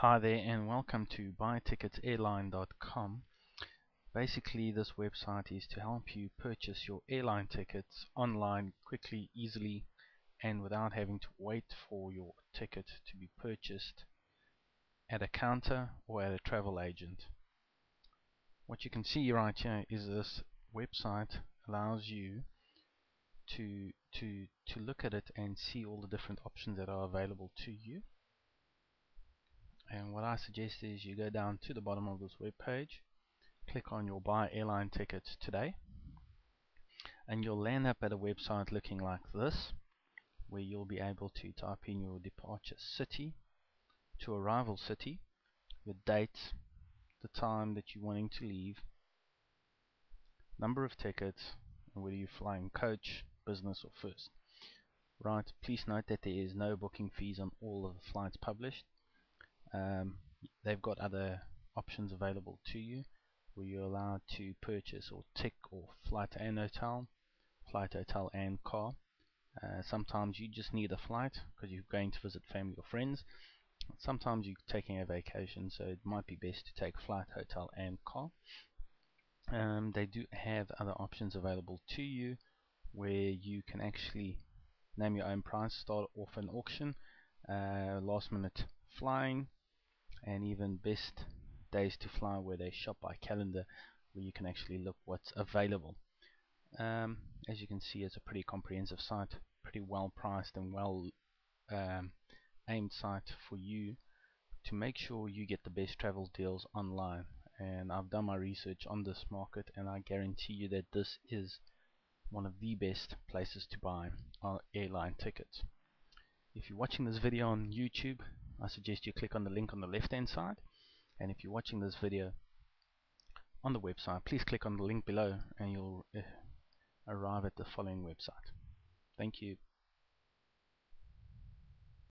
Hi there and welcome to buyticketsairline.com. Basically, this website is to help you purchase your airline tickets online quickly, easily, and without having to wait for your ticket to be purchased at a counter or at a travel agent. What you can see right here is this website allows you to look at it and see all the different options that are available to you. And what I suggest is you go down to the bottom of this web page, click on your buy airline tickets today, and you'll land up at a website looking like this, where you'll be able to type in your departure city to arrival city, your date, the time that you're wanting to leave, number of tickets, and whether you're flying coach, business or first. Right, please note that there is no booking fees on all of the flights published. They've got other options available to you where you're allowed to purchase or tick or flight and hotel and car. Sometimes you just need a flight because you're going to visit family or friends. Sometimes you're taking a vacation, so it might be best to take flight, hotel and car. They do have other options available to you where you can actually name your own price, start off an auction, last minute flying, and even best days to fly where they shop by calendar, where you can actually look what's available. As you can see, it's a pretty comprehensive site, pretty well priced and well aimed site for you to make sure you get the best travel deals online. And I've done my research on this market, and I guarantee you that this is one of the best places to buy airline tickets. If you're watching this video on YouTube, I suggest you click on the link on the left hand side, and if you're watching this video on the website, please click on the link below and you'll arrive at the following website. Thank you.